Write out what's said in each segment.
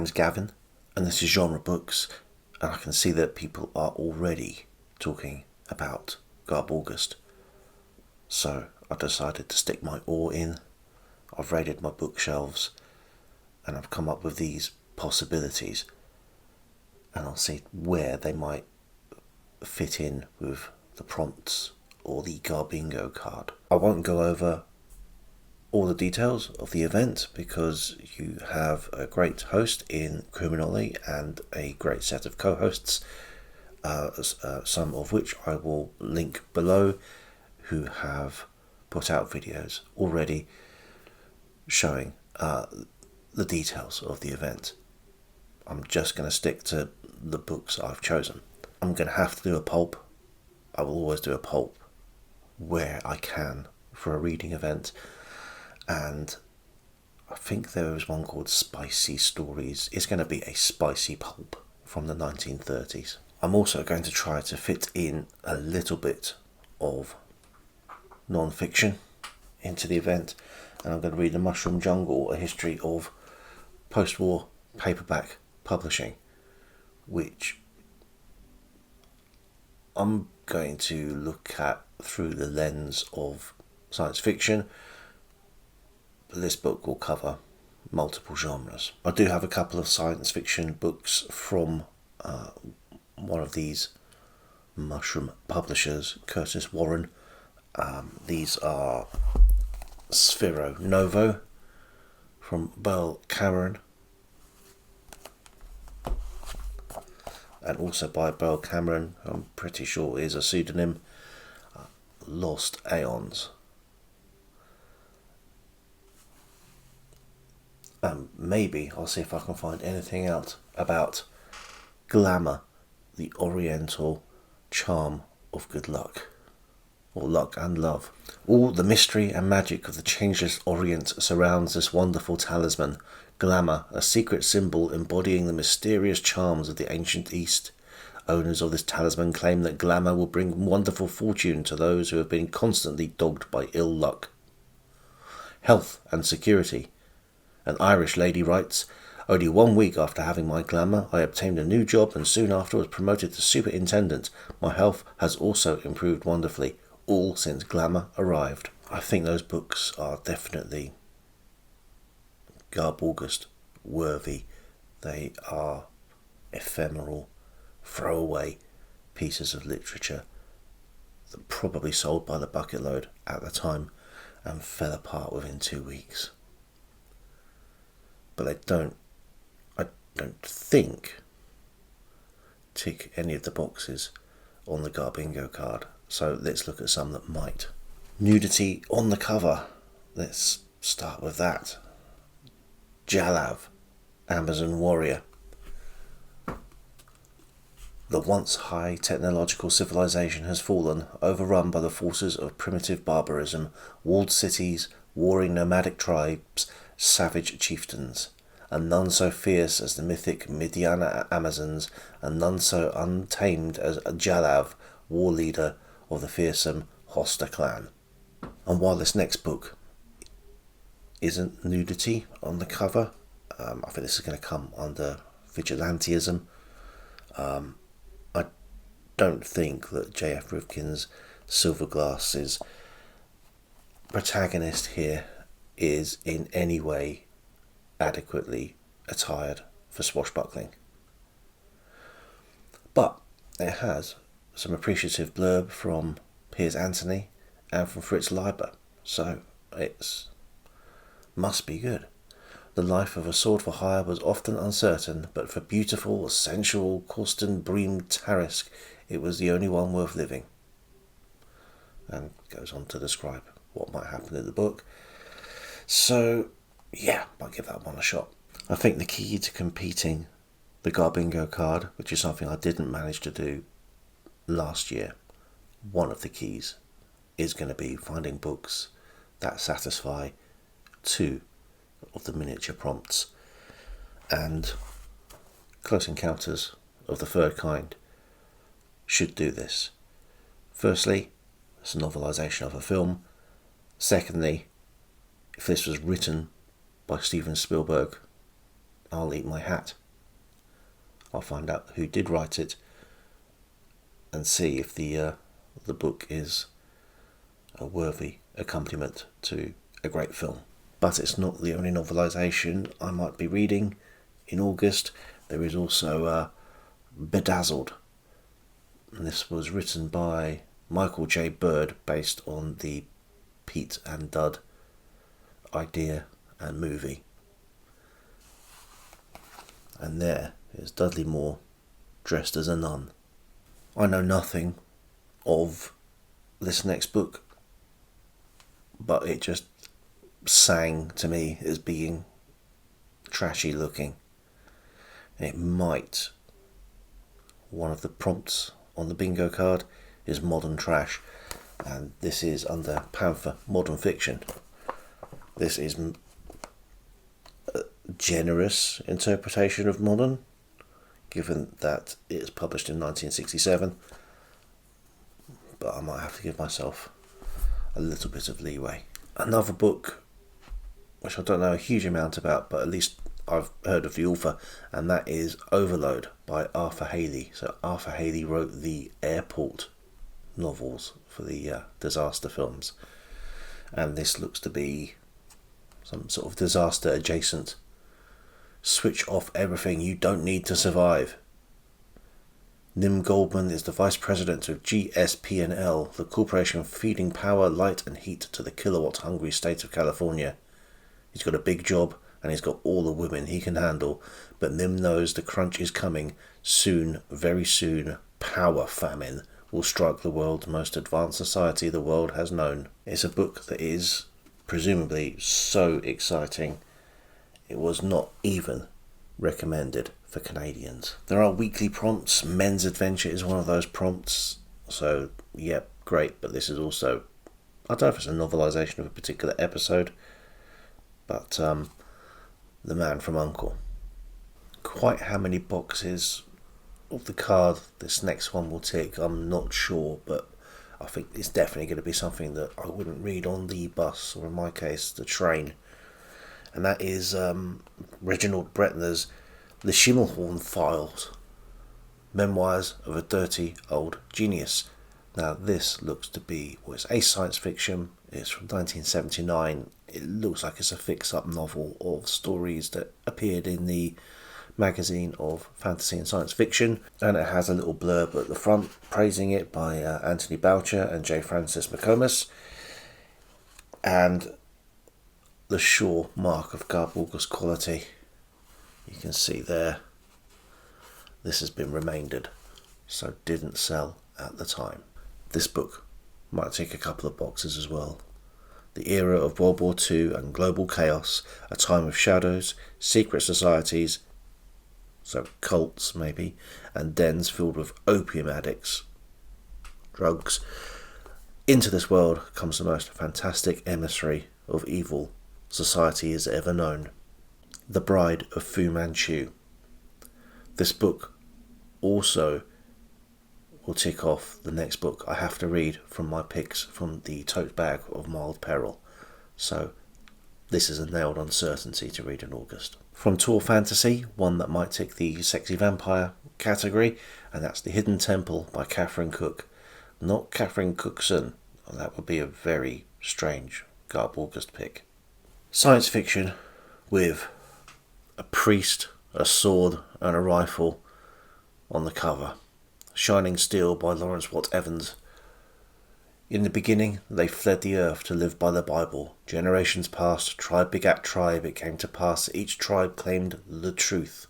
name's Gavin, and this is Genre Books, and I can see that people are already talking about Garbaugust. So I decided to stick my oar in. I've raided my bookshelves, and I've come up with these possibilities, and I'll see where they might fit in with the prompts or the Garbingo card. I won't go over all the details of the event because you have a great host in Criminally and a great set of co-hosts, some of which I will link below, who have put out videos already showing the details of the event. I'm just going to stick to the books I've chosen. I'm going to have to do a pulp. I will always do a pulp where I can for a reading event, and I think there was one called Spicy Stories. It's going to be a spicy pulp from the 1930s. I'm also going to try to fit in a little bit of non-fiction into the event, and I'm going to read The Mushroom Jungle, a history of post-war paperback publishing, which I'm going to look at through the lens of science fiction, but this book will cover multiple genres. I do have a couple of science fiction books from one of these mushroom publishers, Curtis Warren. These are Sphero Novo from Beryl Cameron, and also by Beryl Cameron, I'm pretty sure is a pseudonym, Lost Aeons. Maybe I'll see if I can find anything out about Glamour, the Oriental charm of good luck, or luck and love. All the mystery and magic of the changeless Orient surrounds this wonderful talisman. Glamour, a secret symbol embodying the mysterious charms of the ancient East. Owners of this talisman claim that glamour will bring wonderful fortune to those who have been constantly dogged by ill luck. Health and security. An Irish lady writes, "Only 1 week after having my glamour, I obtained a new job and soon after was promoted to superintendent. My health has also improved wonderfully, all since glamour arrived." I think those books are definitely Garbaugust worthy. They are ephemeral, throwaway pieces of literature that probably sold by the bucket load at the time and fell apart within 2 weeks. But I don't think tick any of the boxes on the Garbingo card. So let's look at some that might. Nudity on the cover. Let's start with that. Jalav, Amazon warrior. The once high technological civilization has fallen, overrun by the forces of primitive barbarism, walled cities, warring nomadic tribes, savage chieftains, and none so fierce as the mythic Midian Amazons, and none so untamed as Jalav, war leader of the fearsome Hosta clan. And while this next book isn't nudity on the cover, I think this is going to come under vigilantism. I don't think that J.F. Rivkin's Silverglass's protagonist here is in any way adequately attired for swashbuckling. But it has some appreciative blurb from Piers Anthony and from Fritz Leiber, so it must be good. The life of a sword for hire was often uncertain, but for beautiful, sensual Corsten Bream Tarisk, it was the only one worth living. And goes on to describe what might happen in the book. So, yeah, might give that one a shot. I think the key to competing the Garbingo card, which is something I didn't manage to do last year, one of the keys is going to be finding books that satisfy 2 of the miniature prompts, and Close Encounters of the Third Kind should do this. Firstly, it's a novelisation of a film. Secondly, if this was written by Steven Spielberg I'll eat my hat. I'll find out who did write it and see if the book is a worthy accompaniment to a great film. But it's not the only novelisation I might be reading in August. There is also Bedazzled. And this was written by Michael J. Bird, based on the Pete and Dud idea and movie. And there is Dudley Moore dressed as a nun. I know nothing of this next book, but it just sang to me as being trashy looking. And it might, one of the prompts on the bingo card is modern trash, and this is under Panther Modern Fiction. This is a generous interpretation of modern, given that it's published in 1967, but I might have to give myself a little bit of leeway. Another book which I don't know a huge amount about, but at least I've heard of the author, and that is Overload by Arthur Haley. So Arthur Haley wrote the Airport novels for the disaster films, and this looks to be some sort of disaster adjacent. Switch off everything you don't need to survive. Nim Goldman is the vice president of GSP&L, the corporation feeding power, light and heat to the kilowatt-hungry state of California. He's got a big job and he's got all the women he can handle, but Nim knows the crunch is coming. Soon, very soon, power famine will strike the world's most advanced society the world has known. It's a book that is presumably so exciting it was not even recommended for Canadians. There are weekly prompts. Men's Adventure is one of those prompts. So, yeah, great. But this is also, I don't know if it's a novelisation of a particular episode, but The Man from U.N.C.L.E. Quite how many boxes of the card this next one will tick, I'm not sure, but I think it's definitely going to be something that I wouldn't read on the bus, or in my case, the train. And that is Reginald Bretner's The Schimmelhorn Files, Memoirs of a Dirty Old Genius. Now this looks to be, well, it's a science fiction, it's from 1979, it looks like it's a fix-up novel of stories that appeared in the magazine of fantasy and science fiction, and it has a little blurb at the front praising it by Anthony Boucher and J. Francis McComas, and the sure mark of Garbaugust quality. You can see there, this has been remaindered, so didn't sell at the time. This book might tick a couple of boxes as well. The era of World War II and global chaos, a time of shadows, secret societies, so cults maybe, and dens filled with opium addicts, drugs. Into this world comes the most fantastic emissary of evil society has ever known, The Bride of Fu Manchu. This book also will tick off the next book I have to read from my picks from the tote bag of Mild Peril. So this is a nailed on certainty to read in August. From Tor Fantasy, one that might tick the sexy vampire category, and that's The Hidden Temple by Catherine Cook. Not Catherine Cookson. That would be a very strange Garbaugust pick. Science fiction with a priest, a sword and a rifle on the cover. Shining Steel by Lawrence Watt Evans. In the beginning, they fled the earth to live by the Bible. Generations passed, tribe begat tribe. It came to pass that each tribe claimed the truth.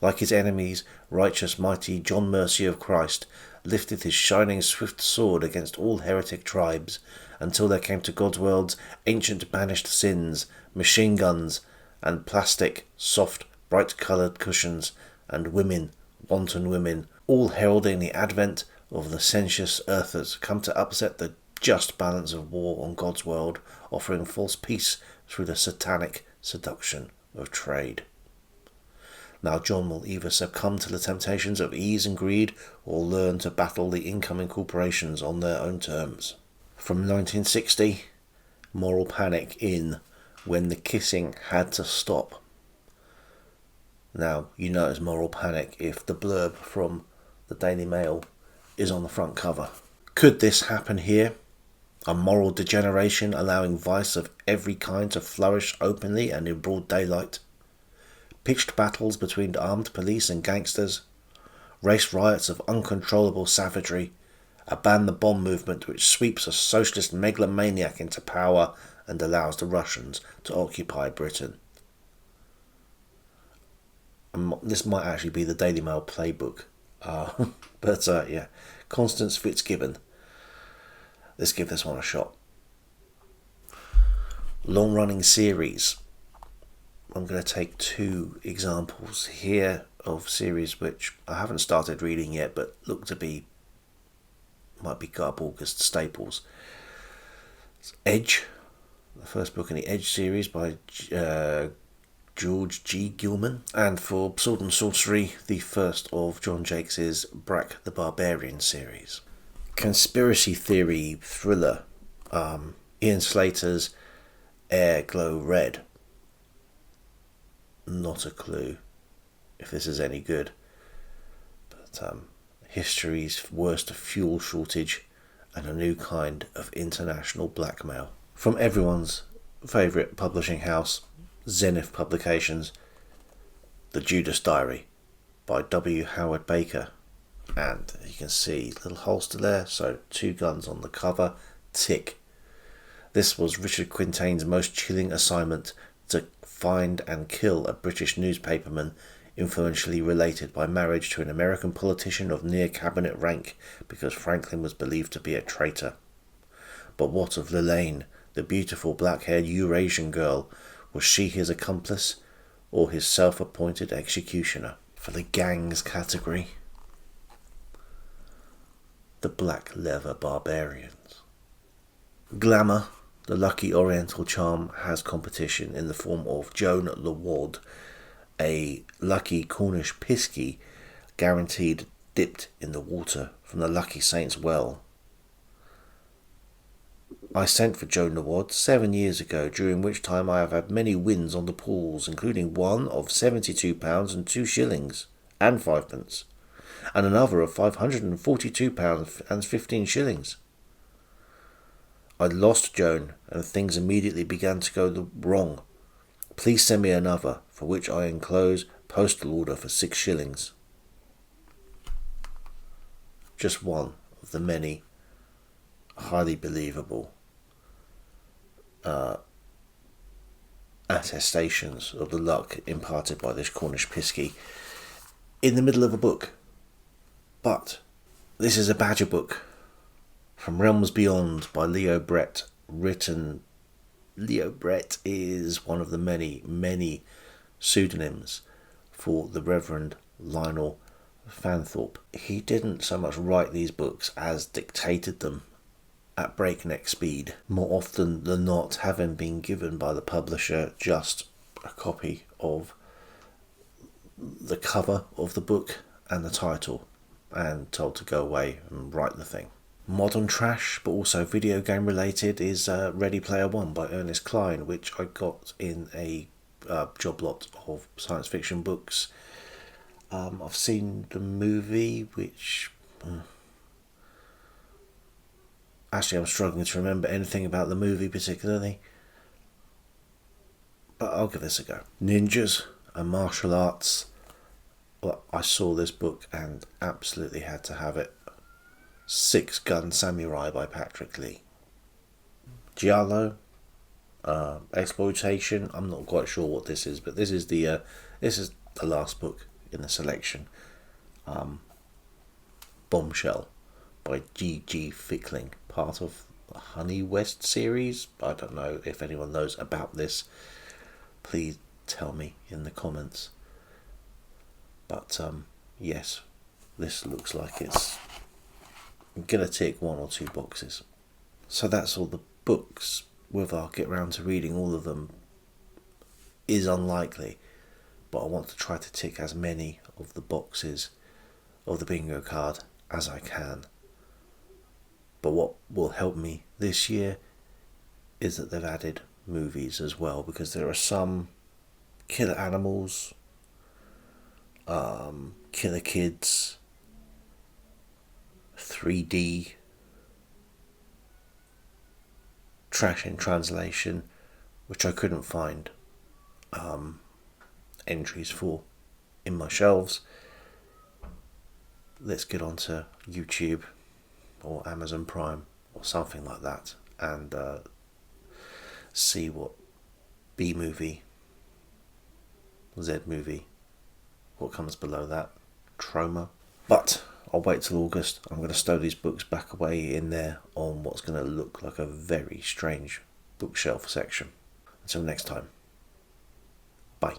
Like his enemies, righteous, mighty John Mercy of Christ lifted his shining swift sword against all heretic tribes, until there came to God's worlds ancient banished sins, machine guns, and plastic, soft, bright-coloured cushions, and women, wanton women, all heralding the advent of the sensuous earthers, come to upset the just balance of war on God's world, offering false peace through the satanic seduction of trade. Now John will either succumb to the temptations of ease and greed, or learn to battle the incoming corporations on their own terms. From 1960, Moral Panic in When the Kissing Had to Stop. Now, you know it's moral panic if the blurb from the Daily Mail is on the front cover. Could this happen here? A moral degeneration allowing vice of every kind to flourish openly and in broad daylight? Pitched battles between armed police and gangsters? Race riots of uncontrollable savagery? A ban the bomb movement which sweeps a socialist megalomaniac into power and allows the Russians to occupy Britain? This might actually be the Daily Mail playbook. But yeah, Constance Fitzgibbon. Let's give this one a shot. Long-running series. I'm going to take two examples here of series which I haven't started reading yet, but look to be, might be Garbaugust staples. It's Edge, the first book in the Edge series by George G. Gilman, and for Sword and Sorcery, the first of John Jakes' Brack the Barbarian series. Conspiracy theory thriller, Ian Slater's Air Glow Red. Not a clue if this is any good, but history's worst fuel shortage and a new kind of international blackmail. From everyone's favourite publishing house, Zenith Publications, The Judas Diary by W. Howard Baker. And you can see a little holster there, so 2 guns on the cover, tick. This was Richard Quintain's most chilling assignment, to find and kill a British newspaperman influentially related by marriage to an American politician of near cabinet rank because Franklin was believed to be a traitor. But what of Lelaine, the beautiful black-haired Eurasian girl? Was she his accomplice or his self-appointed executioner? For the gangs category, The Black Leather Barbarians. Glamour, the lucky oriental charm, has competition in the form of Joan Laward, a lucky Cornish piskie guaranteed dipped in the water from the lucky saint's well. I sent for Joan Laward 7 years ago, during which time I have had many wins on the pools, including one of £72 and 2 shillings and 5 pence, and another of £542 and 15 shillings. I lost Joan, and things immediately began to go wrong. Please send me another, for which I enclose postal order for 6 shillings. Just one of the many highly believable attestations of the luck imparted by this Cornish piskie in the middle of a book. But this is a badger book. From Realms Beyond by Leo Brett, written. Leo Brett is one of the many pseudonyms for the Reverend Lionel Fanthorpe. He didn't so much write these books as dictated them at breakneck speed, more often than not having been given by the publisher just a copy of the cover of the book and the title, and told to go away and write the thing. Modern trash, but also video game related, is Ready Player One by Ernest Cline, which I got in a job lot of science fiction books. I've seen the movie, which actually I'm struggling to remember anything about the movie particularly, but I'll give this a go. Ninjas and martial arts. Well, I saw this book and absolutely had to have it. 6 Gun Samurai by Patrick Lee. Giallo, exploitation. I'm not quite sure what this is, but this is the last book in the selection. Bombshell by G.G. Fickling, part of the Honey West series. I don't know if anyone knows about this. Please tell me in the comments. But yes, this looks like it's gonna tick 1 or 2 boxes. So that's all the books. Whether I'll get around to reading all of them is unlikely, but I want to try to tick as many of the boxes of the bingo card as I can. But what will help me this year is that they've added movies as well, because there are some killer animals Killer Kids, 3D, Trash in Translation, which I couldn't find entries for in my shelves. Let's get onto YouTube or Amazon Prime or something like that and see what B movie, Z movie, what comes below that, Trauma. But I'll wait till August. I'm going to stow these books back away in there on what's going to look like a very strange bookshelf section. Until next time, bye.